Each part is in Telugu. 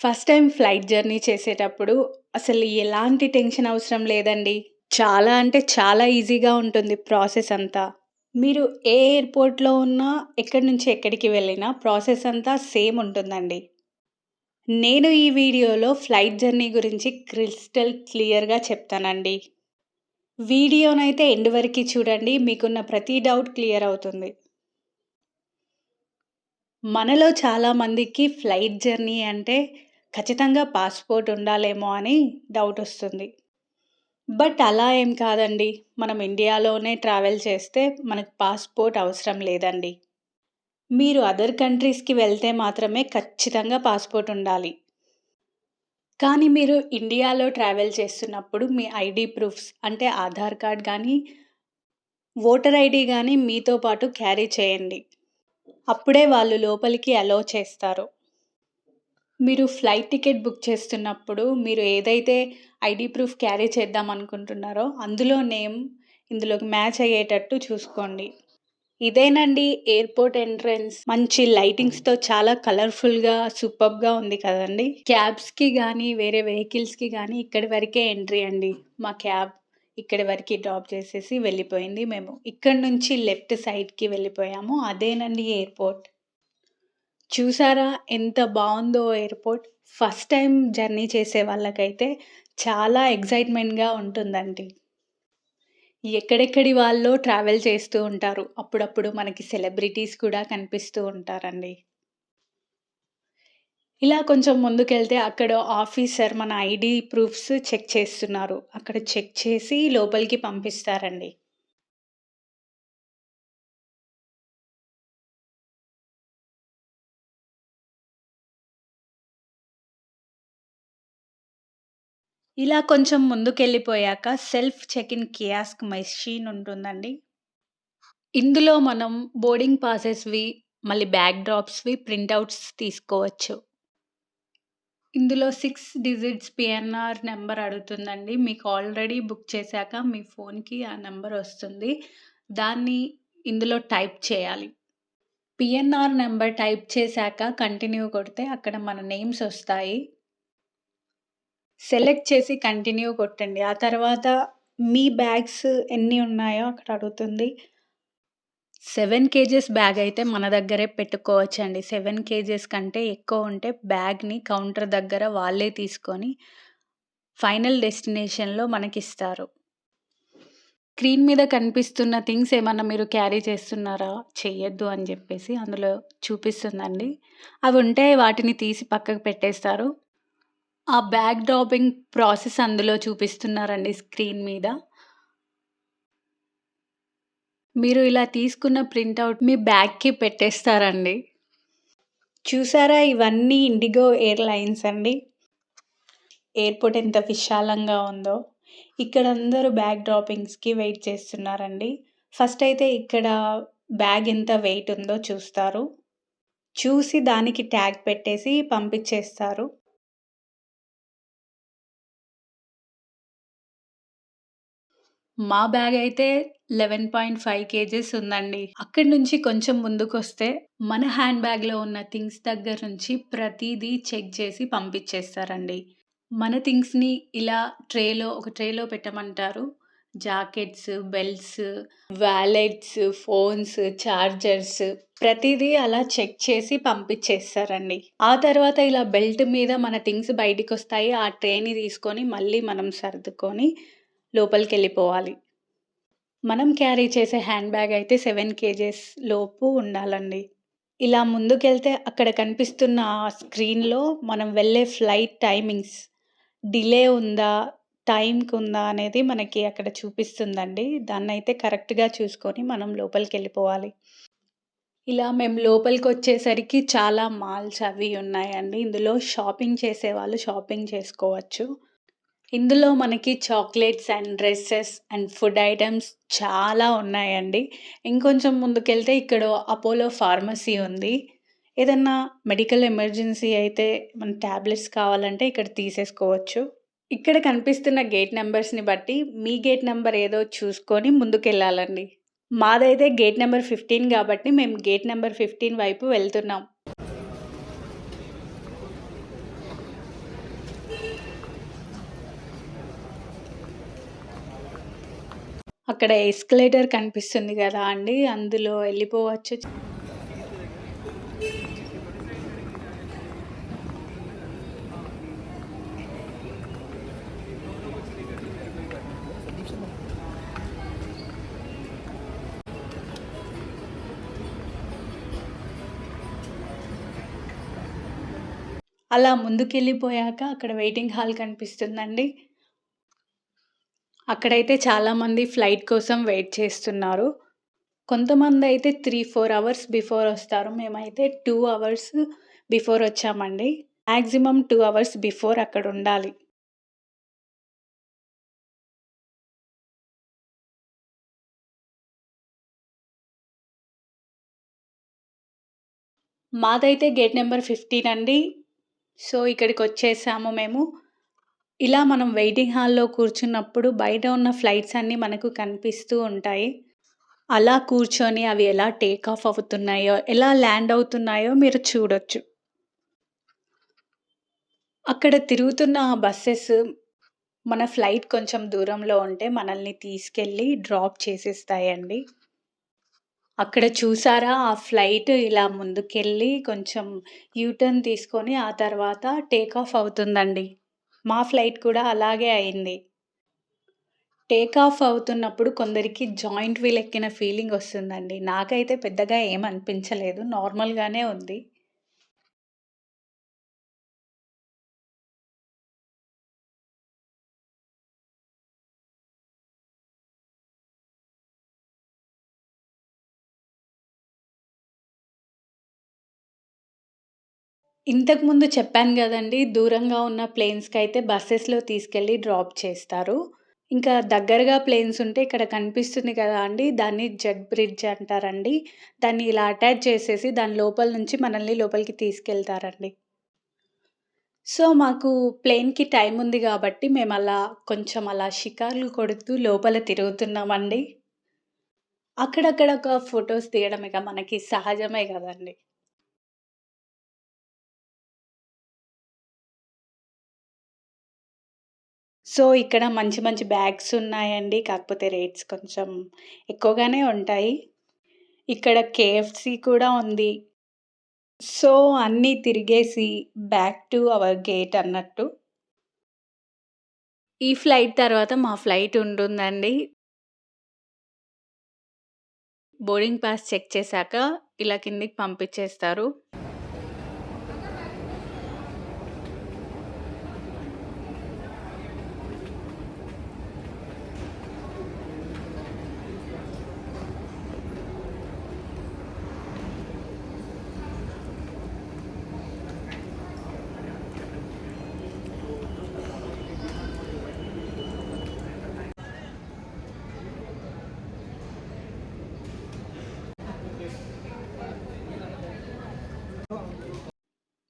ఫస్ట్ టైమ్ ఫ్లైట్ జర్నీ చేసేటప్పుడు అసలు ఎలాంటి టెన్షన్ అవసరం లేదండి. చాలా అంటే చాలా ఈజీగా ఉంటుంది ప్రాసెస్ అంతా. మీరు ఏ ఎయిర్‌పోర్ట్‌లో ఉన్నా, ఎక్కడి నుంచి ఎక్కడికి వెళ్ళినా ప్రాసెస్ అంతా సేమ్ ఉంటుందండి. నేను ఈ వీడియోలో ఫ్లైట్ జర్నీ గురించి క్రిస్టల్ క్లియర్‌గా చెప్తానండి. వీడియోనైతే ఎండ్ వరకి చూడండి. మీకున్న ప్రతి డౌట్ క్లియర్ అవుతుంది. మనలో చాలా మందికి ఫ్లైట్ జర్నీ అంటే ఖచ్చితంగా పాస్‌పోర్ట్ ఉండాలేమో అని డౌటొస్తుంది. బట్ అలా ఏం కాదండి. మనం ఇండియాలోనే ట్రావెల్ చేస్తే మనకు పాస్‌పోర్ట్ అవసరం లేదండి. మీరు అదర్ కంట్రీస్‌కి వెళ్తే మాత్రమే ఖచ్చితంగా పాస్‌పోర్ట్ ఉండాలి. కానీ మీరు ఇండియాలో ట్రావెల్ చేస్తున్నప్పుడు మీ ఐడీ ప్రూఫ్స్ అంటే ఆధార్ కార్డ్ గానీ, ఓటర్ ఐడీ గానీ మీతో పాటు క్యారీ చేయండి. అప్పుడే వాళ్ళు లోపలికి అలో చేస్తారు. మీరు ఫ్లైట్ టికెట్ బుక్ చేస్తున్నప్పుడు మీరు ఏదైతే ఐడీ ప్రూఫ్ క్యారీ చేద్దాం అనుకుంటున్నారో అందులో నేమ్ ఇందులోకి మ్యాచ్ అయ్యేటట్టు చూసుకోండి. ఇదేనండి ఎయిర్‌పోర్ట్ ఎంట్రన్స్. మంచి లైటింగ్స్‌తో చాలా కలర్‌ఫుల్‌గా, సూపర్బ్‌గా ఉంది కదండీ! క్యాబ్స్‌కి గానీ, వేరే వెహికల్స్‌కి గానీ ఇక్కడి వరకే ఎంట్రీ అండి. మా క్యాబ్ ఇక్కడి వరకి డ్రాప్ చేసేసి వెళ్ళిపోయింది. మేము ఇక్కడి నుంచి లెఫ్ట్ సైడ్‌కి వెళ్ళిపోయాము. అదేనండి ఎయిర్‌పోర్ట్. చూసారా ఎంత బావుందో ఎయిర్‌పోర్ట్. ఫస్ట్ టైమ్ జర్నీ చేసే వాళ్ళకైతే చాలా ఎక్సైట్‌మెంట్‌గా ఉంటుందండి. ఎక్కడెక్కడి వాళ్ళో ట్రావెల్ చేస్తూ ఉంటారు. అప్పుడప్పుడు మనకి సెలబ్రిటీస్ కూడా కనిపిస్తూ ఉంటారండి. ఇలా కొంచెం ముందుకెళ్తే అక్కడ ఆఫీసర్ మన ఐడీ ప్రూఫ్స్ చెక్ చేస్తున్నారు. అక్కడ చెక్ చేసి లోపలికి పంపిస్తారండి. ఇలా కొంచెం ముందుకెళ్ళిపోయాక self check in kiosk machine ఉంటుందండి. ఇందులో మనం బోర్డింగ్ పాసెస్‌వి, మళ్ళీ బ్యాగ్ డ్రాప్స్‌వి ప్రింటౌట్స్ తీసుకోవచ్చు. ఇందులో 6 డిజిట్స్ పీఎన్ఆర్ నంబర్ అడుగుతుందండి. మీకు ఆల్రెడీ బుక్ చేశాక మీ ఫోన్‌కి ఆ నంబర్ వస్తుంది. దాన్ని ఇందులో టైప్ చేయాలి. పీఎన్ఆర్ నంబర్ టైప్ చేశాక కంటిన్యూ కొడితే అక్కడ మన నేమ్స్ ఒస్తాయి. సెలెక్ట్ చేసి కంటిన్యూ కొట్టండి. ఆ తర్వాత మీ బ్యాగ్స్ ఎన్ని ఉన్నాయో అక్కడ అడుగుతుంది. 7 కేజెస్ బ్యాగ్ అయితే మన దగ్గరే పెట్టుకోవచ్చండి. 7 కేజెస్ కంటే ఎక్కువ ఉంటే బ్యాగ్‌ని కౌంటర్ దగ్గర వాళ్ళే తీసుకొని ఫైనల్ డెస్టినేషన్‌లో మనకిస్తారు. స్క్రీన్ మీద కనిపిస్తున్న థింగ్స్ ఏమన్నా మీరు క్యారీ చేస్తున్నారా? చెయ్యొద్దు అని జెప్పేసి అందులో చూపిస్తుందండి. అవి ఉంటే వాటిని తీసి పక్కకు పెట్టేస్తారు. ఆ బ్యాగ్ డ్రాపింగ్ ప్రాసెస్ అందులో చూపిస్తున్నారండి స్క్రీన్ మీద. మీరు ఇలా తీసుకున్న ప్రింటౌట్ మీ బ్యాగ్‌కి పెట్టేస్తారండి. చూసారా ఇవన్నీ ఇండిగో ఎయిర్‌లైన్స్ అండి. ఎయిర్‌పోర్ట్ ఎంత విశాలంగా ఉందో. ఇక్కడ అందరూ బ్యాగ్ డ్రాపింగ్స్‌కి వెయిట్ చేస్తున్నారండి. ఫస్ట్ అయితే ఇక్కడ బ్యాగ్ ఎంత వెయిట్ ఉందో చూస్తారు. చూసి దానికి ట్యాగ్ పెట్టేసి పంపించేస్తారు. మా బ్యాగ్ అయితే 11.5 కేజెస్ ఉందండి. అక్కడి నుంచి కొంచెం ముందుకొస్తే మన హ్యాండ్ బ్యాగ్‌లో ఉన్న థింగ్స్ దగ్గర నుంచి ప్రతీదీ చెక్ చేసి పంపించేస్తారండి. మన థింగ్స్‌ని ఇలా ఒక ట్రేలో పెట్టమంటారు. Jackets, belts, wallets, phones, chargers ప్రతీదీ అలా చెక్ చేసి పంపించేస్తారండి. ఆ తర్వాత ఇలా బెల్ట్ మీద మన థింగ్స్ బయటికొస్తాయి. ఆ ట్రేని తీసుకొని మళ్ళీ మనం సర్దుకొని లోపలికెళ్ళిపోవాలి. మనం క్యారీ చేసే హ్యాండ్ బ్యాగ్ అయితే 7 కేజెస్ లోపు ఉండాలండి. ఇలా ముందుకెళ్తే అక్కడ కనిపిస్తున్న ఆ స్క్రీన్‌లో మనం వెళ్ళే ఫ్లైట్ టైమింగ్స్ డిలే ఉందా? టైమ్‌కుందా? అనేది మనకి అక్కడ చూపిస్తుందండి. దాన్నైతే కరెక్ట్‌గా చూసుకొని మనం లోపలికెళ్ళిపోవాలి. ఇలా మేము లోపలికొచ్చేసరికి చాలా మాల్స్ అవి ఉన్నాయండి. ఇందులో షాపింగ్ చేసేవాళ్ళు షాపింగ్ చేసుకోవచ్చు. ఇందులో మనకి chocolates and dresses and food items చాలా ఉన్నాయండి. ఇంకొంచెం ముందుకెళ్తే ఇక్కడ అపోలో ఫార్మసీ ఉంది. ఏదన్నా మెడికల్ ఎమర్జెన్సీ అయితే మన టాబ్లెట్స్ కావాలంటే ఇక్కడ తీసేసుకోవచ్చు. ఇక్కడ కనిపిస్తున్న గేట్ నంబర్స్‌ని బట్టి మీ గేట్ నంబర్ ఏదో చూసుకొని ముందుకెళ్ళాలండి. మాదైతే గేట్ నంబర్ 15 గాబట్టి మేము గేట్ నంబర్ 15 వైపు వెళ్తున్నాం. అక్కడ ఎస్కలేటర్ కనిపిస్తుంది గదా అండీ! అందులో ఎళ్ళిపోవచ్చు. అలా ముందుకెళ్ళిపోయాక అక్కడ వెయిటింగ్ హాల్ కనిపిస్తుందండి. అక్కడైతే చాలామంది ఫ్లైట్ కోసం వెయిట్ చేస్తున్నారు. కొంతమందయితే 3, 4 అవర్స్ బిఫోర్ ఒస్తారు. మేమైతే 2 అవర్స్ బిఫోర్ ఒచ్చామండి. మాక్సిమం 2 అవర్స్ బిఫోర్ అక్కడుండాలి. మాదైతే గేట్ నంబర్ 15 అండి. సో, ఇక్కడికొచ్చేసాము మేము. ఇలా మనం వెయిటింగ్ హాల్‌లో కూర్చున్నప్పుడు బయట ఉన్న ఫ్లైట్స్ అన్నీ మనకు కనిపిస్తూ ఉంటాయి. అలా కూర్చొని అవి ఎలా టేక్ ఆఫ్ అవుతున్నాయో, ఎలా ల్యాండ్ అవుతున్నాయో మీరు చూడొచ్చు. అక్కడ తిరుగుతున్న బసెస్ మన ఫ్లైట్ కొంచెం దూరంలో ఉంటే మనల్ని తీసుకెళ్ళి డ్రాప్ చేసేస్తాయండి. అక్కడ చూసారా ఆ ఫ్లైట్ ఇలా ముందుకెళ్ళి కొంచెం యూటర్న్ తీసుకొని ఆ తర్వాత టేక్ ఆఫ్ అవుతుందండి. మా ఫ్లైట్ కూడా అలాగే అయింది. టేక్ ఆఫ్ అవుతున్నప్పుడు కొందరికి జాయింట్ వీల్ ఎక్కిన ఫీలింగ్ ఒస్తుందండి. నాకైతే పెద్దగా ఏం అనిపించలేదు. నార్మల్‌గానే ఉంది. ఇంతకుముందు చెప్పాను గదండీ! దూరంగా ఉన్న ప్లేన్స్‌కైతే బసెస్‌లో తీసుకెళ్ళి డ్రాప్ చేస్తారు. ఇంకా దగ్గరగా ప్లేన్స్ ఉంటే ఇక్కడ కనిపిస్తుంది కదా అండీ! దాన్ని జెట్ బ్రిడ్జ్ అంటారండి. దాన్ని ఇలా అటాచ్ చేసేసి దాని లోపల నుంచి మనల్ని లోపలికి తీసుకెళ్తారండి. సో, మాకు ప్లేన్‌కి టైమ్ ఉంది గాబట్టి మేమలా కొంచెం అలా షికార్లు కొడుతూ లోపల తిరుగుతున్నామండి. అక్కడక్కడ ఒక ఫోటోస్ దిగడం ఇక మనకి సహజమే గదండీ! సో, ఇక్కడ మంచి మంచి బ్యాగ్స్ ఉన్నాయండి. కాకపోతే రేట్స్ కొంచెం ఎక్కువగానే ఉంటాయి. ఇక్కడ కేఎఫ్‌సి కూడా ఉంది. సో, అన్నీ తిరిగేసి బ్యాక్ టు అవర్ గేట్ అన్నట్టు. ఈ ఫ్లైట్ తర్వాత మా ఫ్లైట్ ఉంటుందండి. బోర్డింగ్ పాస్ చెక్ చేశాక ఇలా కిందకి పంపించేస్తారు.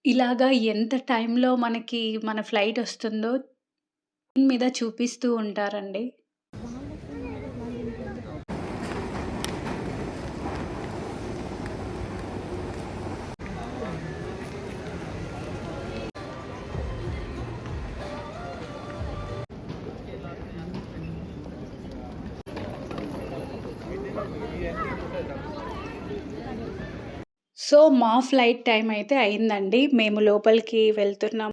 ఇలాగా ఎంత టైంలో మనకి మన ఫ్లైట్ ఒస్తుందో స్క్రీన్ మీద చూపిస్తూ ఉంటారండి. సో, మా ఫ్లైట్ టైమ్ అయితే అయిందండి. మేము లోపలికి వెళ్తున్నాం.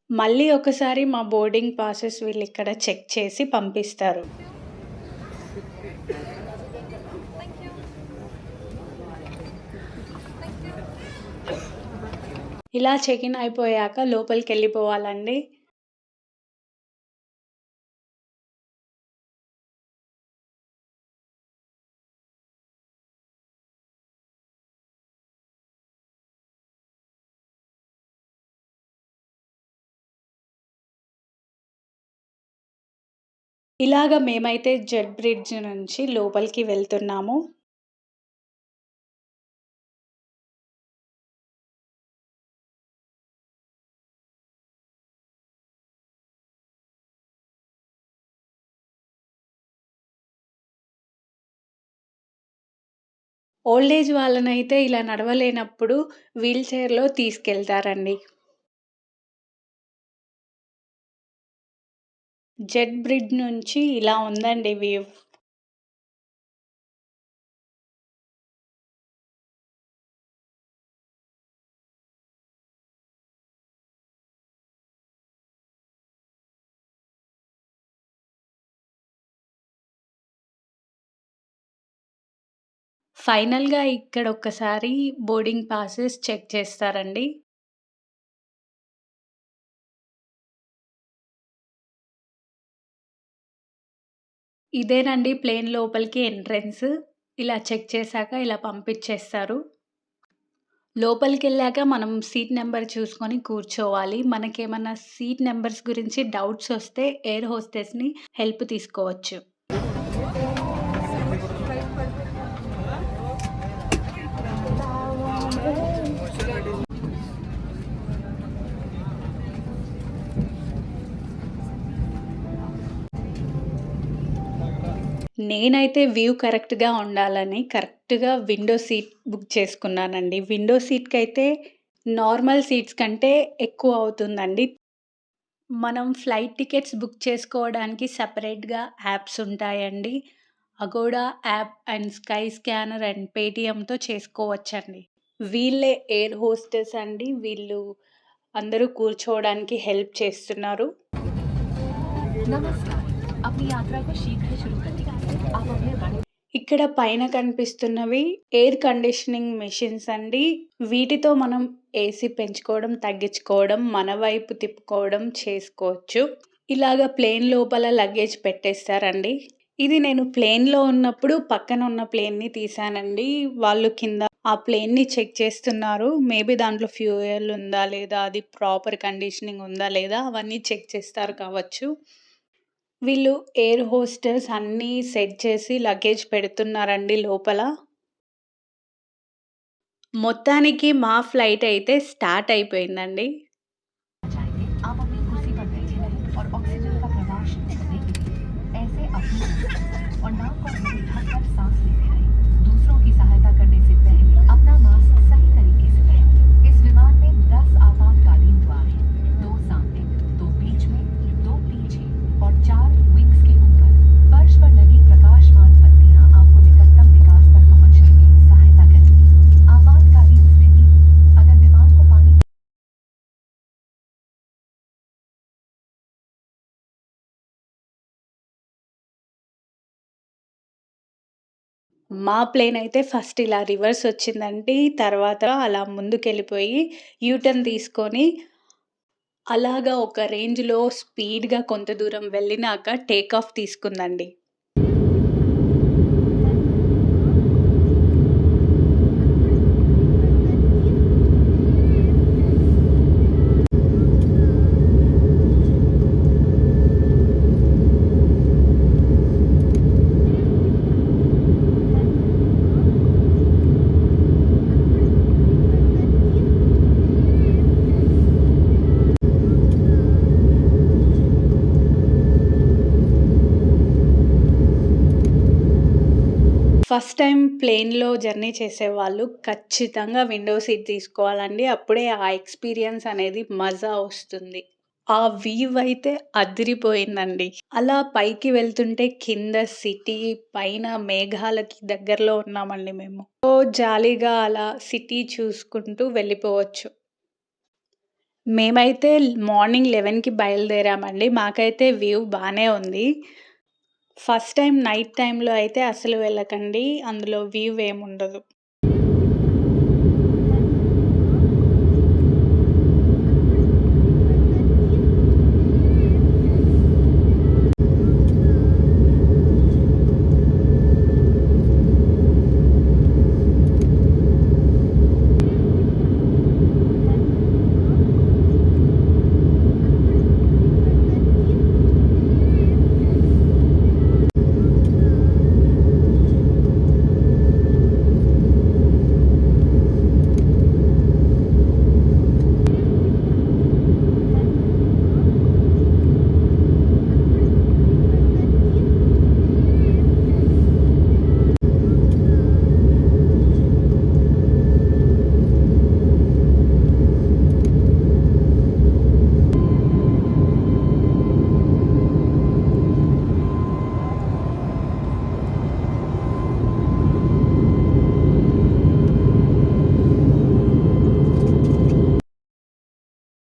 మళ్ళీ ఒకసారి మా బోర్డింగ్ పాసెస్ వీళ్ళిక్కడ చెక్ చేసి పంపిస్తారు. ఇలా చెక్ ఇన్ అయిపోయాక లోపలికెళ్ళిపోవాలండి. ఇలాగ మేమైతే జెట్ బ్రిడ్జ్ నుంచి లోపలికి వెళ్తున్నాము. ఓల్డ్ ఏజ్ వాళ్ళనైతే ఇలా నడవలేనప్పుడు వీల్ చైర్‌లో తీసుకెళ్తారండి. జెట్ బ్రిడ్జ్ నుంచి ఇలా ఉందండి వ్యూ. ఫైనల్‌గా ఇక్కడ ఒక్కసారి బోర్డింగ్ పాసెస్ చెక్ చేస్తారండి. ఇదేనండి ప్లేన్ లోపలికి ఎంట్రన్స్. ఇలా చెక్ చేశాక ఇలా పంపించేస్తారు. లోపలికెళ్ళాక మనం సీట్ నంబర్ చూసుకొని కూర్చోవాలి. మనకేమన్నా సీట్ నంబర్స్ గురించి డౌట్స్ వస్తే ఎయిర్ హోస్టెస్‌ని హెల్ప్ తీసుకోవచ్చు. నేనైతే వ్యూ కరెక్ట్‌గా ఉండాలని కరెక్ట్‌గా విండో సీట్ బుక్ చేసుకున్నానండి. విండో సీట్‌కైతే నార్మల్ సీట్స్ కంటే ఎక్కువ అవుతుందండి. మనం ఫ్లైట్ టికెట్స్ బుక్ చేసుకోవడానికి సెపరేట్‌గా యాప్స్ ఉంటాయండి. Agoda app and Skyscanner and పేటీఎంతో చేసుకోవచ్చండి. వీళ్ళే ఎయిర్ హోస్టెస్ అండి. వీళ్ళు అందరూ కూర్చోవడానికి హెల్ప్ చేస్తున్నారు. नमस्कार अपनी यात्रा को शीघ्र शुरू करने के लिए आप अपने बड़े ఇక్కడ పైన కనిపిస్తున్నవి ఎయిర్ కండిషనింగ్ మెషిన్స్ అండి. వీటితో మనం ఏసీ పెంచుకోవడం, తగ్గించుకోవడం, మన వైపు తిప్పుకోవడం చేసుకోవచ్చు. ఇలాగ ప్లేన్ లోపల లగేజ్ పెట్టేస్తారండి. ఇది నేను ప్లేన్‌లో ఉన్నప్పుడు పక్కన ఉన్న ప్లేన్‌ని తీశానండి. వాళ్ళు కింద ఆ ప్లేన్‌ని చెక్ చేస్తున్నారు. మేబీ దాంట్లో ఫ్యూయల్ ఉందా లేదా? అది ప్రాపర్ కండిషనింగ్ ఉందా లేదా? అవన్నీ చెక్ చేస్తారు కావచ్చు. వీళ్ళు ఎయిర్ హోస్టెస్ అన్నీ సెట్ చేసి లగేజ్ పెడుతున్నారండి లోపల. మొత్తానికి మా ఫ్లైట్ అయితే స్టార్ట్ అయిపోయిందండి. चाहेंगे आप अपनी कुर्सी पर बैठे रहें और ऑक्सीजन का प्रवाह शुरू करने के लिए ऐसे अपनी कुर्सी और नाक और मुंह ढककर सांस लेते रहें। दूसरों की सहायता करने से पहले अपना मास्क सही तरीके से पहनें। इस विमान में 10 आपातकालीन द्वार हैं, 2 सामने, 2 बीच में, 2 पीछे और 4 विंग्स के ऊपर। फर्श पर लगी प्रकाशमान बत्तियां आपको निकटतम विकास तक पहुंचने में सहायता करेंगी। आपातकालीन स्थिति में अगर विमान को पानी మా ప్లేన్ అయితే ఫస్ట్ ఇలా రివర్స్ వచ్చిందండి. తర్వాత అలా ముందుకెళ్ళిపోయి యూటర్న్ తీసుకొని అలాగా ఒక రేంజ్‌లో స్పీడ్‌గా కొంత దూరం వెళ్ళినాక టేక్ ఆఫ్ తీసుకుందండి. ఫస్ట్ టైమ్ ప్లేన్‌లో జర్నీ చేసేవాళ్ళు ఖచ్చితంగా విండో సీట్ తీసుకోవాలండి. అప్పుడే ఆ ఎక్స్‌పీరియన్స్ అనేది మజా వస్తుంది. ఆ వ్యూ అయితే అదిరిపోయిందండి. అలా పైకి వెళ్తుంటే కింద సిటీ, పైన మేఘాలకి దగ్గరలో ఉన్నామండి మేము. సో, జాలీగా అలా సిటీ చూసుకుంటూ వెళ్ళిపోవచ్చు. మేమైతే మార్నింగ్ 11కి బయలుదేరామండి. మాకైతే వ్యూ బానే ఉంది. ఫస్ట్ టైమ్ నైట్ టైమ్‌లో అయితే అసలు వెళ్ళకండి. అందులో వ్యూ ఏముండదు.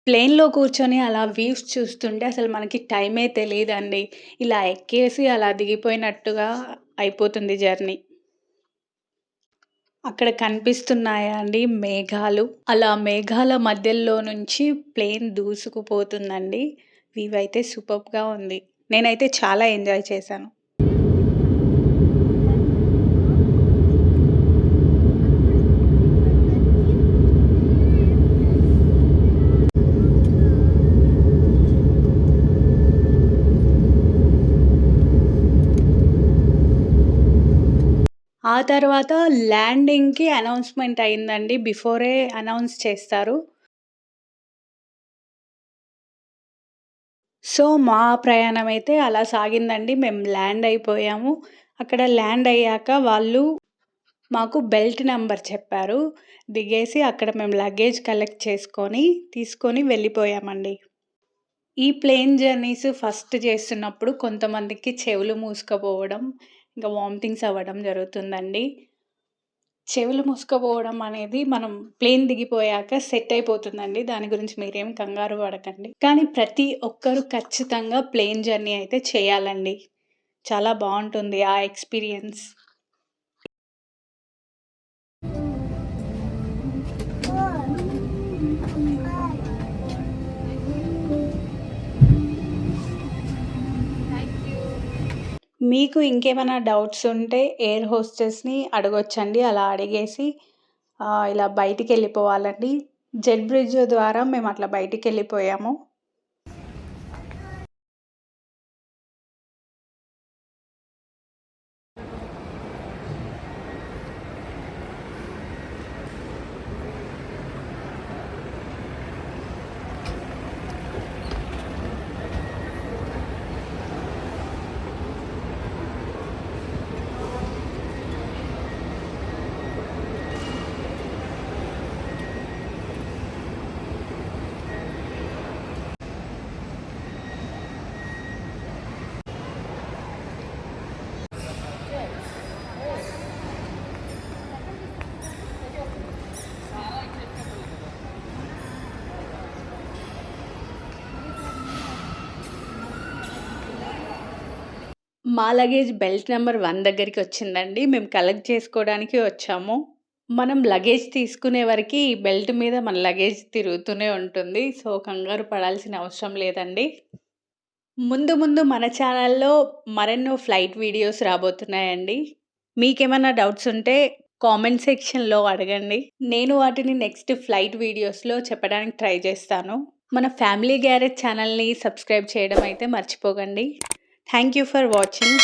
ప్లేన్‌లో కూర్చొని అలా వ్యూస్ చూస్తుంటే అసలు మనకి టైమే తెలీదండి. ఇలా ఎక్కేసి అలా దిగిపోయినట్టుగా అయిపోతుంది జర్నీ. అక్కడ కనిపిస్తున్నాయా అండి మేఘాలు. అలా మేఘాల మధ్యలో నుంచి ప్లేన్ దూసుకుపోతుందండి. వ్యూ అయితే సూపర్బ్‌గా ఉంది. నేనైతే చాలా ఎంజాయ్ చేశాను. ఆ తర్వాత ల్యాండింగ్‌కి అనౌన్స్‌మెంట్ అయిందండి. బిఫోరే అనౌన్స్ చేస్తారు. సో, మా ప్రయాణం అయితే అలా సాగిందండి. మేము ల్యాండ్ అయిపోయాము. అక్కడ ల్యాండ్ అయ్యాక వాళ్ళు మాకు బెల్ట్ నంబర్ చెప్పారు. దిగేసి అక్కడ మేము లగేజ్ కలెక్ట్ చేసుకొని, తీసుకొని వెళ్ళిపోయామండి. ఈ ప్లేన్ జర్నీస్ ఫస్ట్ చేస్తున్నప్పుడు కొంతమందికి చెవులు మూసుకుపోవడం, ఇంకా వామిటింగ్స్ అవ్వడం జరుగుతుందండి. చెవులు మూసుకుపోవడం అనేది మనం ప్లేన్ దిగిపోయాక సెట్ అయిపోతుందండి. దాని గురించి మీరేం కంగారు పడకండి. కానీ ప్రతి ఒక్కరు ఖచ్చితంగా ప్లేన్ జర్నీ అయితే చేయాలండి. చాలా బావుంటుంది ఆ ఎక్స్‌పీరియన్స్. మీకు ఇంకేమైనా డౌట్స్ ఉంటే ఎయిర్ హోస్టెస్‌ని అడగొచ్చండి. అలా అడిగేసి ఇలా బయటికెళ్ళిపోవాలండి. జెట్ బ్రిడ్జ్ ద్వారా మేము అట్లా బయటికెళ్ళిపోయాము. మా లగేజ్ బెల్ట్ నంబర్ 1 దగ్గరికొచ్చిందండి. మేము కలెక్ట్ చేసుకోవడానికి వచ్చాము. మనం లగేజ్ తీసుకునే వరకి ఈ బెల్ట్ మీద మన లగేజ్ తిరుగుతూనే ఉంటుంది. సో, కంగారు పడాల్సిన అవసరం లేదండి. ముందు ముందు మన ఛానల్‌లో మరెన్నో ఫ్లైట్ వీడియోస్ రాబోతున్నాయండి. మీకేమన్నా డౌట్స్ ఉంటే కామెంట్ సెక్షన్‌లో అడగండి. నేను వాటిని నెక్స్ట్ ఫ్లైట్ వీడియోస్‌లో చెప్పడానికి ట్రై చేస్తాను. మన ఫ్యామిలీ గ్యారేజ్ ఛానల్‌ని సబ్స్క్రైబ్ చేయడం అయితే మర్చిపోకండి. Thank you for watching.